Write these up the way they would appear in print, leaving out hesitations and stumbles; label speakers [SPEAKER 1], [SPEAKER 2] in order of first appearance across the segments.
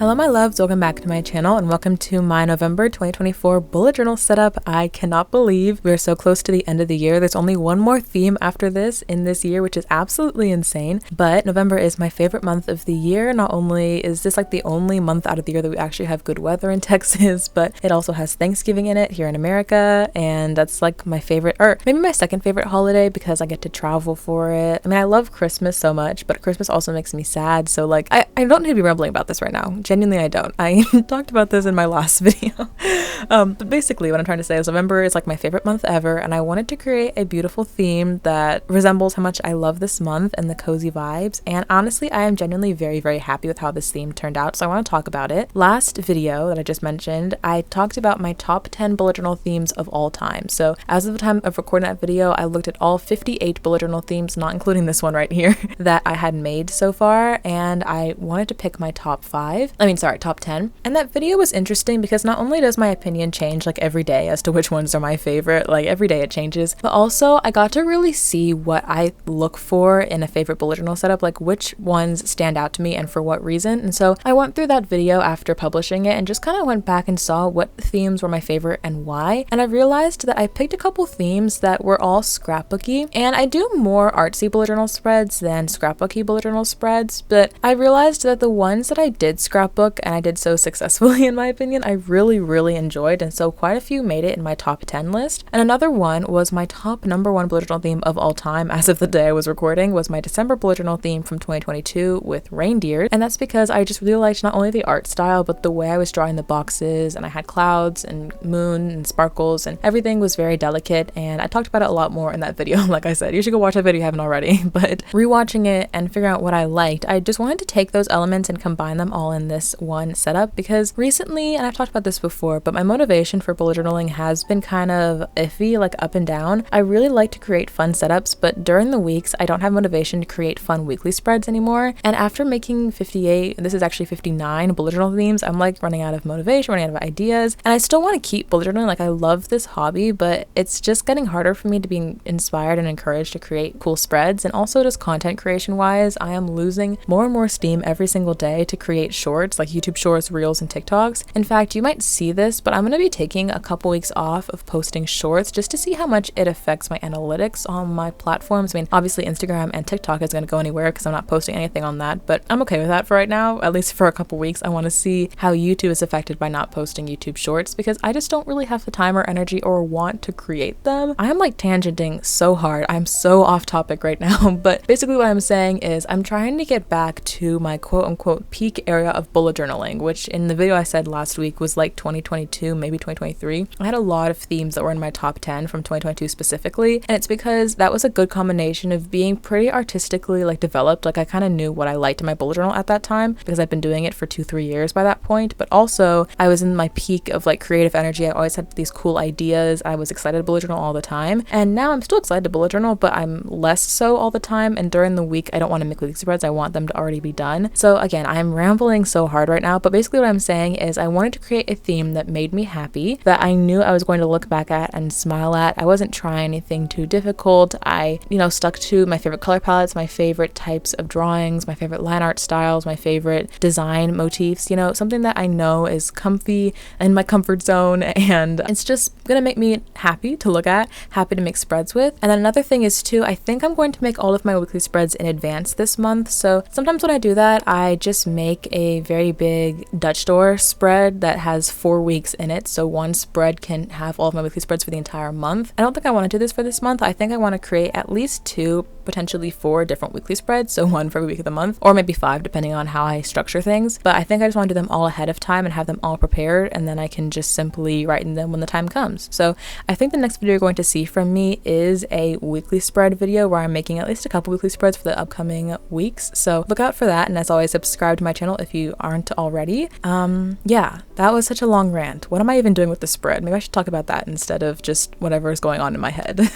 [SPEAKER 1] Hello my loves, welcome back to my channel and welcome to my November 2024 bullet journal setup. I cannot believe we're so close to the end of the year. There's only one more theme after this in this year, which is absolutely insane. But November is my favorite month of the year. Not only is this like the only month out of the year that we actually have good weather in Texas, but it also has Thanksgiving in it here in America. And that's like my favorite, or maybe my second favorite holiday because I get to travel for it. I mean, I love Christmas so much, but Christmas also makes me sad. So like, I don't need to be rambling about this right now. Genuinely, I don't. I talked about this in my last video. But basically what I'm trying to say is November is like my favorite month ever, and I wanted to create a beautiful theme that resembles how much I love this month and the cozy vibes. And honestly, I am genuinely very, very happy with how this theme turned out, so I want to talk about it. Last video that I just mentioned, I talked about my top 10 bullet journal themes of all time. So as of the time of recording that video, I looked at all 58 bullet journal themes, not including this one right here, that I had made so far, and I wanted to pick my top 10. And that video was interesting because not only does my opinion change like every day as to which ones are my favorite, like every day it changes, but also I got to really see what I look for in a favorite bullet journal setup, like which ones stand out to me and for what reason. And so I went through that video after publishing it and just kind of went back and saw what themes were my favorite and why. And I realized that I picked a couple themes that were all scrapbooky, and I do more artsy bullet journal spreads than scrapbooky bullet journal spreads, but I realized that the ones that I did scrapbook and I did so successfully in my opinion, I really enjoyed, and so quite a few made it in my top 10 list. And another one was my top number one bullet journal theme of all time as of the day I was recording was my December bullet journal theme from 2022 with reindeer. And that's because I just really liked not only the art style but the way I was drawing the boxes, and I had clouds and moon and sparkles and everything was very delicate, and I talked about it a lot more in that video. Like I said, you should go watch that video if you haven't already. But rewatching it and figuring out what I liked, I just wanted to take those elements and combine them all in this one setup, because recently, and I've talked about this before, but my motivation for bullet journaling has been kind of iffy, like up and down. I really like to create fun setups, but during the weeks I don't have motivation to create fun weekly spreads anymore. And after making 58, this is actually 59 bullet journal themes, I'm like running out of motivation, running out of ideas, and I still want to keep bullet journaling. Like I love this hobby, but it's just getting harder for me to be inspired and encouraged to create cool spreads. And also just content creation wise, I am losing more and more steam every single day to create shorts, like YouTube shorts, reels, and TikToks. In fact, you might see this, but I'm going to be taking a couple weeks off of posting shorts just to see how much it affects my analytics on my platforms. I mean, obviously Instagram and TikTok is going to go anywhere because I'm not posting anything on that, but I'm okay with that for right now, at least for a couple weeks. I want to see how YouTube is affected by not posting YouTube shorts because I just don't really have the time or energy or want to create them. I'm like tangenting so hard. I'm so off topic right now, but basically what I'm saying is I'm trying to get back to my quote unquote peak area of bullet journaling, which in the video I said last week was like 2022, maybe 2023. I had a lot of themes that were in my top 10 from 2022 specifically, and it's because that was a good combination of being pretty artistically like developed. Like I kind of knew what I liked in my bullet journal at that time because I've been doing it for 2-3 years by that point, but also I was in my peak of like creative energy. I always had these cool ideas. I was excited to bullet journal all the time, and now I'm still excited to bullet journal, but I'm less so all the time. And during the week I don't want to make weekly spreads. I want them to already be done. So again, I'm rambling so hard right now, but basically what I'm saying is I wanted to create a theme that made me happy, that I knew I was going to look back at and smile at. I wasn't trying anything too difficult. I, stuck to my favorite color palettes, my favorite types of drawings, my favorite line art styles, my favorite design motifs, something that I know is comfy in my comfort zone, and it's just gonna make me happy to look at, happy to make spreads with. And then another thing is too, I think I'm going to make all of my weekly spreads in advance this month. So sometimes when I do that, I just make a very big Dutch store spread that has 4 weeks in it, so one spread can have all of my weekly spreads for the entire month. I don't think I want to do this for this month. I think I want to create at least 2, potentially 4 different weekly spreads, so 1 for every week of the month, or maybe 5 depending on how I structure things. But I think I just want to do them all ahead of time and have them all prepared, and then I can just simply write in them when the time comes. So I think the next video you're going to see from me is a weekly spread video where I'm making at least a couple weekly spreads for the upcoming weeks, so look out for that. And as always, subscribe to my channel if you aren't already. Yeah, that was such a long rant. What am I even doing with the spread? Maybe I should talk about that instead of just whatever is going on in my head.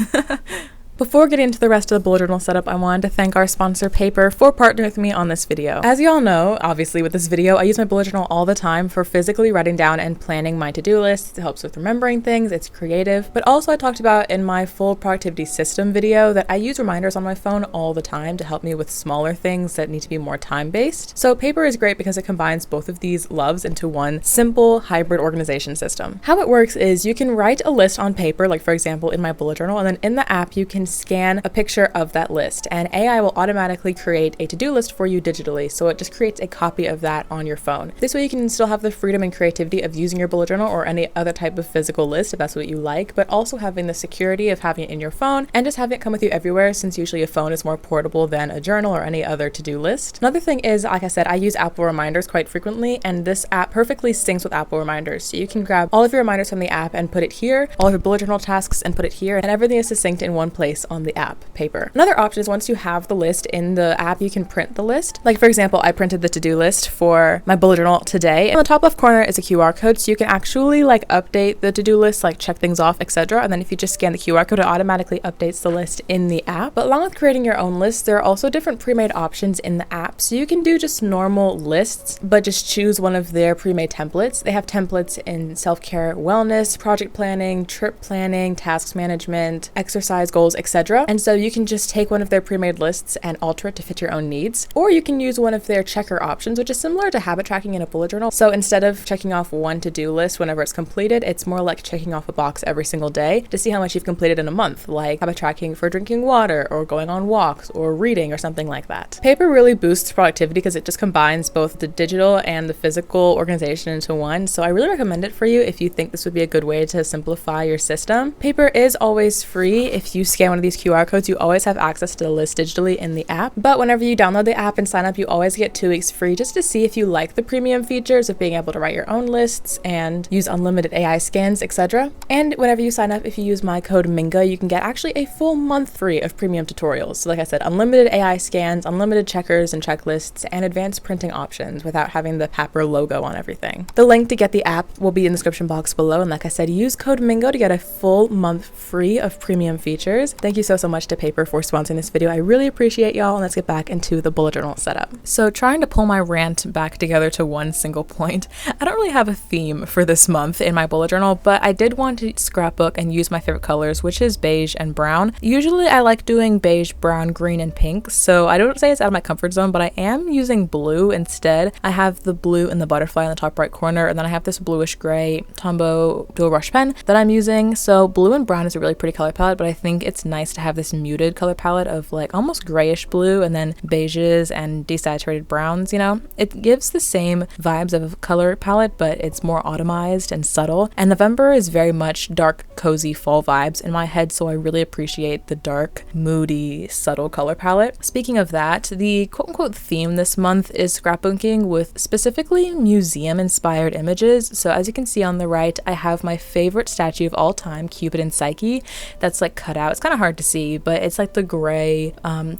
[SPEAKER 1] Before getting into the rest of the bullet journal setup, I wanted to thank our sponsor Paper for partnering with me on this video. As you all know, obviously with this video, I use my bullet journal all the time for physically writing down and planning my to-do lists. It helps with remembering things, it's creative, but also I talked about in my full productivity system video that I use reminders on my phone all the time to help me with smaller things that need to be more time-based. So Paper is great because it combines both of these loves into one simple hybrid organization system. How it works is you can write a list on paper, like for example in my bullet journal, and then in the app you can scan a picture of that list and AI will automatically create a to-do list for you digitally. So it just creates a copy of that on your phone. This way you can still have the freedom and creativity of using your bullet journal or any other type of physical list if that's what you like, but also having the security of having it in your phone and just having it come with you everywhere, since usually a phone is more portable than a journal or any other to-do list. Another thing is, like I said, I use Apple Reminders quite frequently, and this app perfectly syncs with Apple Reminders. So you can grab all of your reminders from the app and put it here, all of your bullet journal tasks and put it here, and everything is synced in one place on the app, Paper. Another option is once you have the list in the app, you can print the list. Like for example, I printed the to-do list for my bullet journal today. On the top left corner is a QR code, so you can actually like update the to-do list, like check things off, etc. And then if you just scan the QR code, it automatically updates the list in the app. But along with creating your own list, there are also different pre-made options in the app. So you can do just normal lists, but just choose one of their pre-made templates. They have templates in self-care, wellness, project planning, trip planning, tasks management, exercise goals, etc. And so you can just take one of their pre-made lists and alter it to fit your own needs. Or you can use one of their checker options, which is similar to habit tracking in a bullet journal. So instead of checking off one to-do list whenever it's completed, it's more like checking off a box every single day to see how much you've completed in a month, like habit tracking for drinking water or going on walks or reading or something like that. Paper really boosts productivity because it just combines both the digital and the physical organization into one. So I really recommend it for you if you think this would be a good way to simplify your system. Paper is always free. If you scan one of these QR codes, you always have access to the list digitally in the app. But whenever you download the app and sign up, you always get 2 weeks free just to see if you like the premium features of being able to write your own lists and use unlimited AI scans, etc. And whenever you sign up, if you use my code MINGA, you can get actually a full month free of premium tutorials. So like I said, unlimited AI scans, unlimited checkers and checklists, and advanced printing options without having the Paper logo on everything. The link to get the app will be in the description box below. And like I said, use code MINGO to get a full month free of premium features. Thank you so much to Paper for sponsoring this video. I really appreciate y'all, and let's get back into the bullet journal setup. So trying to pull my rant back together to one single point, I don't really have a theme for this month in my bullet journal, but I did want to scrapbook and use my favorite colors, which is beige and brown. Usually I like doing beige, brown, green, and pink, so I don't say it's out of my comfort zone, but I am using blue instead. I have the blue and the butterfly in the top right corner, and then I have this bluish gray Tombow dual brush pen that I'm using. So blue and brown is a really pretty color palette, but I think it's nice to have this muted color palette of like almost grayish blue and then beiges and desaturated browns, you know? It gives the same vibes of a color palette, but it's more autumnized and subtle. And November is very much dark, cozy fall vibes in my head, so I really appreciate the dark, moody, subtle color palette. Speaking of that, the quote-unquote theme this month is scrapbooking with specifically museum-inspired images. So as you can see on the right, I have my favorite statue of all time, Cupid and Psyche, that's like cut out. It's kind of hard to see, but it's like the gray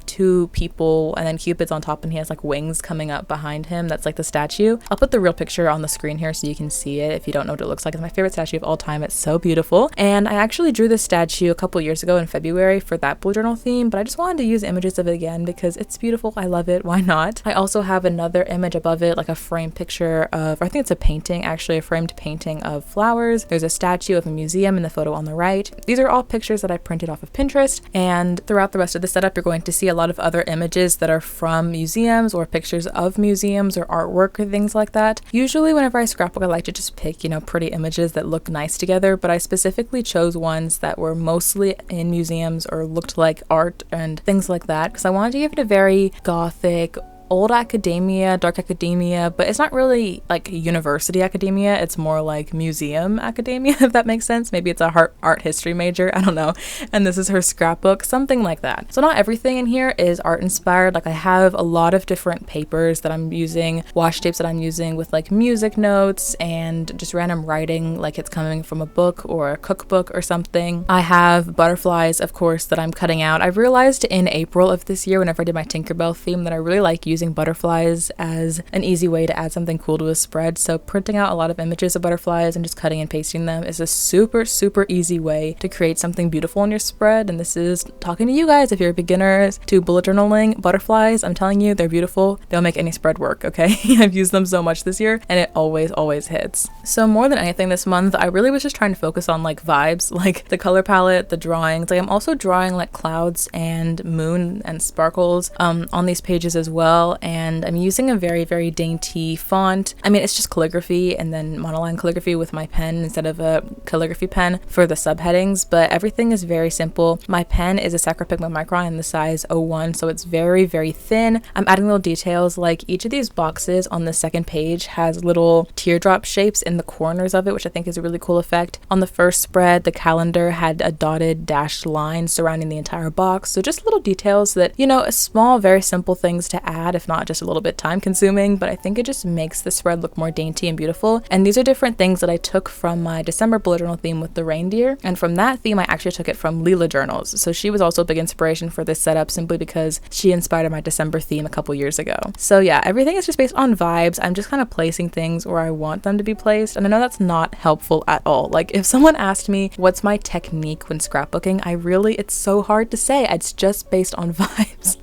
[SPEAKER 1] two people, and then Cupid's on top and he has like wings coming up behind him. That's like the statue. I'll put the real picture on the screen here so you can see it if you don't know what it looks like. It's my favorite statue of all time. It's so beautiful. And I actually drew this statue a couple years ago in February for that bullet journal theme, but I just wanted to use images of it again because it's beautiful. I love it. Why not? I also have another image above it, like a framed picture of, or I think it's a painting, actually a framed painting of flowers. There's a statue of a museum in the photo on the right. These are all pictures that I printed off of Pinterest, and throughout the rest of the setup, you're going to see a lot of other images that are from museums or pictures of museums or artwork or things like that. Usually whenever I scrapbook, I like to just pick, you know, pretty images that look nice together, but I specifically chose ones that were mostly in museums or looked like art and things like that because I wanted to give it a very gothic, old academia, dark academia, but it's not really like university academia. It's more like museum academia, if that makes sense. Maybe it's a art history major, I don't know. And this is her scrapbook, something like that. So not everything in here is art inspired. Like I have a lot of different papers that I'm using, washi tapes that I'm using with like music notes and just random writing, like it's coming from a book or a cookbook or something. I have butterflies, of course, that I'm cutting out. I realized in April of this year, whenever I did my Tinkerbell theme, that I really like using using butterflies as an easy way to add something cool to a spread. So printing out a lot of images of butterflies and just cutting and pasting them is a super, super easy way to create something beautiful on your spread. And this is talking to you guys. If you're beginners to bullet journaling, butterflies, I'm telling you, they're beautiful. They'll make any spread work, okay? I've used them so much this year and it always hits. So more than anything this month, I really was just trying to focus on like vibes, like the color palette, the drawings. Like I'm also drawing like clouds and moon and sparkles on these pages as well. And I'm using a very, very dainty font. I mean, it's just calligraphy and then monoline calligraphy with my pen instead of a calligraphy pen for the subheadings, but everything is very simple. My pen is a Sacropigma Micron in the size 01, so it's very, very thin. I'm adding little details, like each of these boxes on the second page has little teardrop shapes in the corners of it, which I think is a really cool effect. On the first spread, the calendar had a dotted dashed line surrounding the entire box, so just little details that, you know, small, very simple things to add, if not just a little bit time consuming, but I think it just makes the spread look more dainty and beautiful. And these are different things that I took from my December bullet journal theme with the reindeer, and from that theme I actually took it from Leela Journals. So she was also a big inspiration for this setup simply because she inspired my December theme a couple years ago. So yeah, everything is just based on vibes. I'm just kind of placing things where I want them to be placed, and I know that's not helpful at all. Like if someone asked me what's my technique when scrapbooking, it's so hard to say. It's just based on vibes.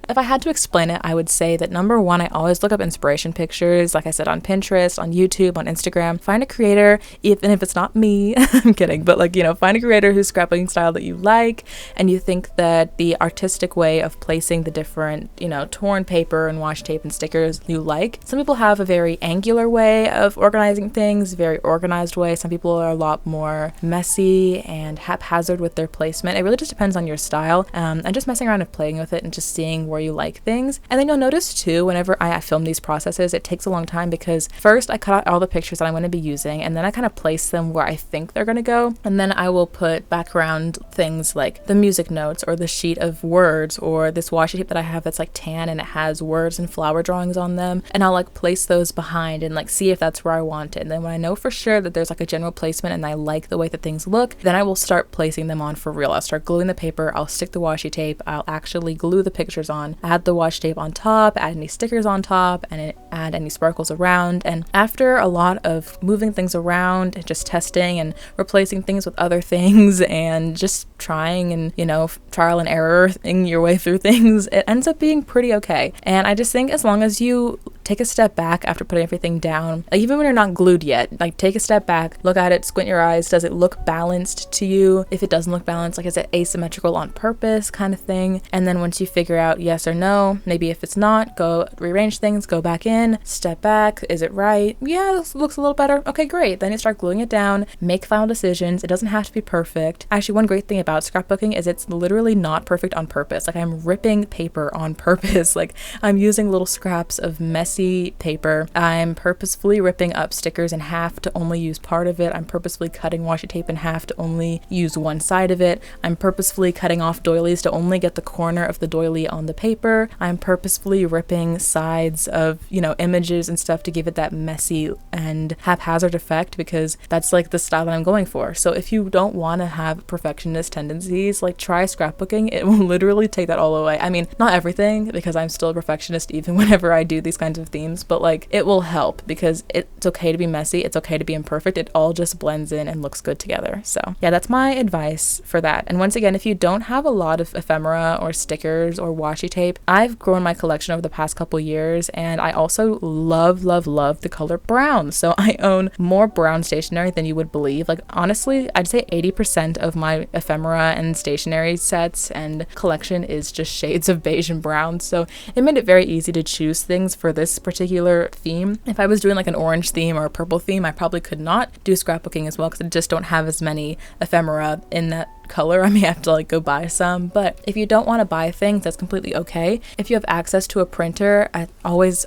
[SPEAKER 1] If I had to explain it, I would say that number one, I always look up inspiration pictures, like I said, on Pinterest, on YouTube, on Instagram. Find a creator, even if it's not me, I'm kidding, but like, you know, find a creator whose scrapbooking style that you like, and you think that the artistic way of placing the different, you know, torn paper and washi tape and stickers you like. Some people have a very angular way of organizing things, very organized way. Some people are a lot more messy and haphazard with their placement. It really just depends on your style. And just messing around and playing with it and just seeing where you like things. And then you'll notice too, whenever I film these processes, it takes a long time because first I cut out all the pictures that I'm going to be using, and then I kind of place them where I think they're going to go. And then I will put background things like the music notes or the sheet of words or this washi tape that I have that's like tan and it has words and flower drawings on them. And I'll like place those behind and like see if that's where I want it. And then when I know for sure that there's like a general placement and I like the way that things look, then I will start placing them on for real. I'll start gluing the paper, I'll stick the washi tape, I'll actually glue the pictures on, add the washi tape on top, add any stickers on top, and add any sparkles around. And after a lot of moving things around and just testing and replacing things with other things and just trying and, you know, trial and error-ing your way through things, it ends up being pretty okay. And I just think as long as you take a step back after putting everything down, like even when you're not glued yet, like take a step back, look at it, squint your eyes. Does it look balanced to you? If it doesn't look balanced, like is it asymmetrical on purpose kind of thing? And then once you figure out yes or no, maybe if it's not, go rearrange things, go back in, step back. Is it right? Yeah, this looks a little better. Okay, great. Then you start gluing it down, make final decisions. It doesn't have to be perfect. Actually, one great thing about scrapbooking is it's literally not perfect on purpose. Like I'm ripping paper on purpose. Like I'm using little scraps of messy paper. I'm purposefully ripping up stickers in half to only use part of it. I'm purposefully cutting washi tape in half to only use one side of it. I'm purposefully cutting off doilies to only get the corner of the doily on the paper. I'm purposefully ripping sides of, you know, images and stuff to give it that messy and haphazard effect because that's like the style that I'm going for. So if you don't want to have perfectionist tendencies, like try scrapbooking. It will literally take that all away. I mean, not everything because I'm still a perfectionist even whenever I do these kinds of themes, but like it will help because it's okay to be messy. It's okay to be imperfect. It all just blends in and looks good together. So yeah, that's my advice for that. And once again, if you don't have a lot of ephemera or stickers or washi tape, I've grown my collection over the past couple years, and I also love the color brown. So I own more brown stationery than you would believe. Like honestly, I'd say 80% of my ephemera and stationery sets and collection is just shades of beige and brown. So it made it very easy to choose things for this particular theme. If I was doing like an orange theme or a purple theme, I probably could not do scrapbooking as well because I just don't have as many ephemera in that color. I may have to like go buy some, but if you don't want to buy things, that's completely okay. If you have access to a printer, I always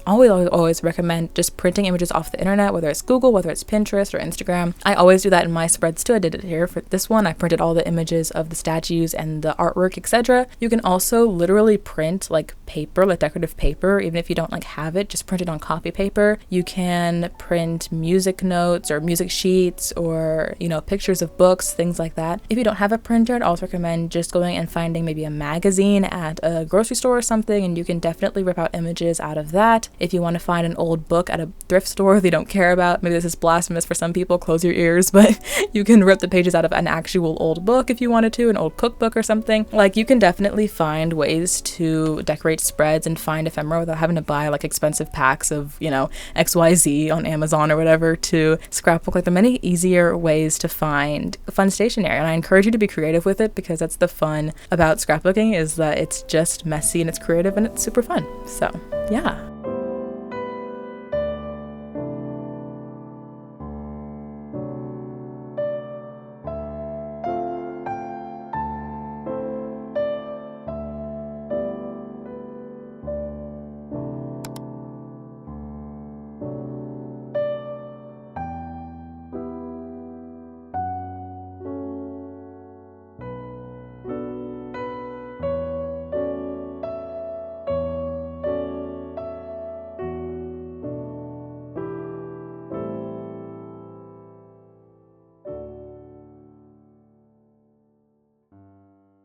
[SPEAKER 1] recommend just printing images off the internet, whether it's Google, whether it's Pinterest or Instagram. I always do that in my spreads too. I did it here for this one. I printed all the images of the statues and the artwork, etc. You can also literally print like paper, like decorative paper, even if you don't like have it, just print it on copy paper. You can print music notes or music sheets or, you know, pictures of books, things like that. If you don't have a printer, I'd also recommend just going and finding maybe a magazine at a grocery store or something, and you can definitely rip out images out of that. If you want to find an old book at a thrift store they don't care about, maybe this is blasphemous for some people, close your ears, but you can rip the pages out of an actual old book if you wanted to, an old cookbook or something. Like, you can definitely find ways to decorate spreads and find ephemera without having to buy like expensive packs of, you know, XYZ on Amazon or whatever to scrapbook. Like, there are many easier ways to find fun stationery, and I encourage you to be creative with it, because that's the fun about scrapbooking, is that it's just messy and it's creative and it's super fun. So yeah.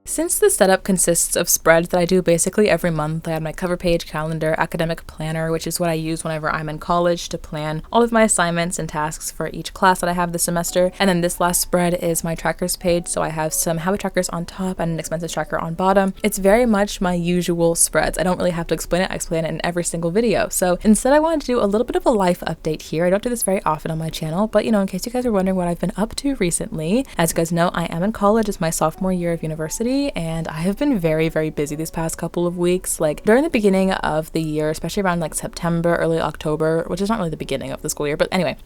[SPEAKER 1] Since the setup consists of spreads that I do basically every month, I have my cover page, calendar, academic planner, which is what I use whenever I'm in college to plan all of my assignments and tasks for each class that I have this semester. And then this last spread is my trackers page, so I have some habit trackers on top and an expenses tracker on bottom. It's very much my usual spreads. I don't really have to explain it. I explain it in every single video. So instead, I wanted to do a little bit of a life update here. I don't do this very often on my channel, but you know, in case you guys are wondering what I've been up to recently, as you guys know, I am in college. It's my sophomore year of university, and I have been very, very busy these past couple of weeks. Like, during the beginning of the year, especially around like September, early October, which is not really the beginning of the school year, but anyway,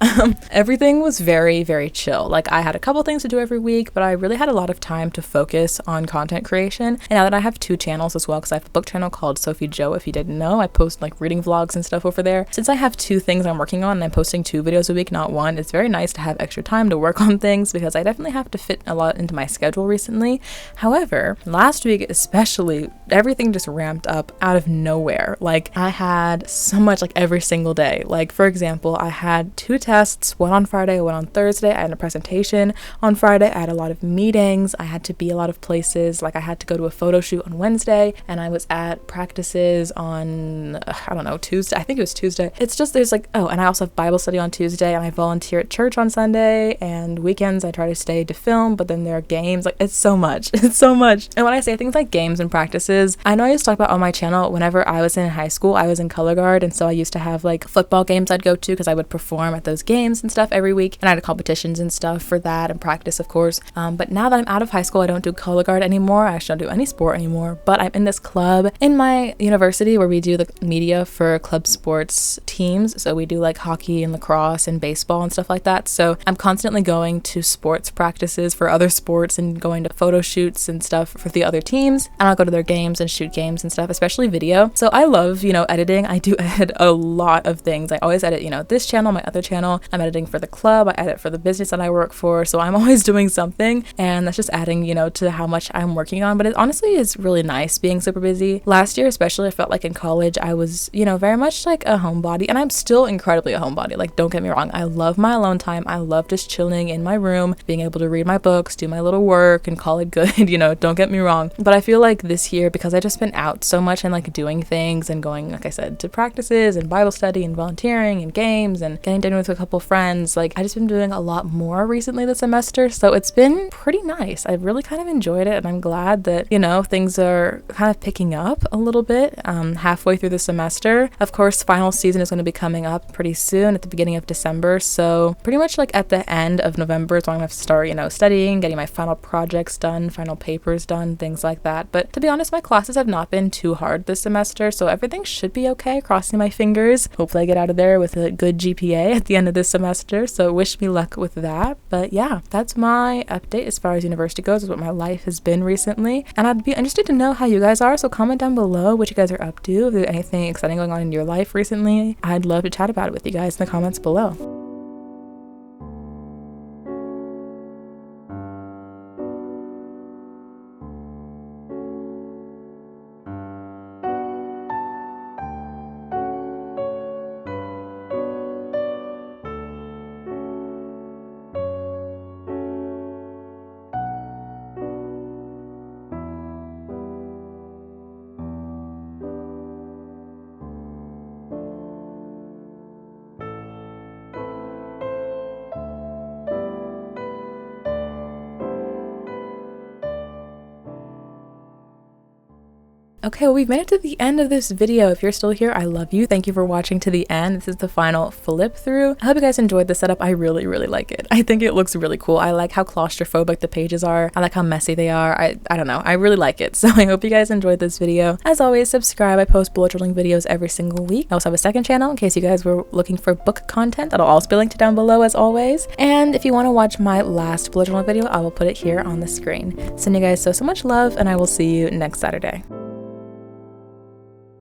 [SPEAKER 1] everything was very, very chill. Like, I had a couple things to do every week, but I really had a lot of time to focus on content creation. And now that I have 2 channels as well, because I have a book channel called Sophie Joe, if you didn't know, I post like reading vlogs and stuff over there. Since I have 2 things I'm working on and I'm posting 2 videos a week, not 1, it's very nice to have extra time to work on things, because I definitely have to fit a lot into my schedule recently. However, last week especially, everything just ramped up out of nowhere. Like, I had so much, like every single day. Like, for example, I had 2 tests, one on Friday, one on Thursday. I had a presentation on Friday. I had a lot of meetings. I had to be a lot of places. Like, I had to go to a photo shoot on Wednesday, and I was at practices on, I don't know, Tuesday. I think it was Tuesday. It's just, there's like, oh, and I also have Bible study on Tuesday, and I volunteer at church on Sunday, and weekends I try to stay to film, but then there are games. Like, it's so much. It's so much. And when I say things like games and practices, I know I used to talk about on my channel, whenever I was in high school, I was in color guard, and so I used to have like football games I'd go to, because I would perform at those games and stuff every week, and I had competitions and stuff for that, and practice, of course. But now that I'm out of high school, I don't do color guard anymore. I actually don't do any sport anymore, but I'm in this club in my university where we do the media for club sports teams. So we do like hockey and lacrosse and baseball and stuff like that. So I'm constantly going to sports practices for other sports and going to photo shoots and stuff for the other teams, and I'll go to their games and shoot games and stuff, especially video. So I love, you know, editing. I do edit a lot of things. I always edit, you know, this channel, my other channel. I'm editing for the club. I edit for the business that I work for. So I'm always doing something, and that's just adding, you know, to how much I'm working on. But it honestly is really nice being super busy. Last year especially, I felt like in college I was, you know, very much like a homebody, and I'm still incredibly a homebody. Like, don't get me wrong, I love my alone time. I love just chilling in my room, being able to read my books, do my little work, and call it good. You know, don't get me wrong. But I feel like this year, because I just been out so much and like doing things and going, like I said, to practices and Bible study and volunteering and games and getting dinner with a couple friends, like I just been doing a lot more recently this semester. So it's been pretty nice. I've really kind of enjoyed it, and I'm glad that, you know, things are kind of picking up a little bit halfway through the semester. Of course, final season is going to be coming up pretty soon at the beginning of December. So pretty much like at the end of November is when I'm going to start, you know, studying, getting my final projects done, final papers done, things like that. But to be honest, my classes have not been too hard this semester, so everything should be okay. Crossing my fingers. Hopefully I get out of there with a good GPA at the end of this semester, so wish me luck with that. But yeah, that's my update as far as university goes, is what my life has been recently. And I'd be interested to know how you guys are, so comment down below what you guys are up to. If there's anything exciting going on in your life recently, I'd love to chat about it with you guys in the comments below. Okay, well, we've made it to the end of this video. If you're still here, I love you. Thank you for watching to the end. This is the final flip through. I hope you guys enjoyed the setup. I really, really like it. I think it looks really cool. I like how claustrophobic the pages are. I like how messy they are. I don't know. I really like it. So I hope you guys enjoyed this video. As always, subscribe. I post bullet journaling videos every single week. I also have a second channel in case you guys were looking for book content. That'll also be linked down below as always. And if you want to watch my last bullet journal video, I will put it here on the screen. Send you guys so much love, and I will see you next Saturday.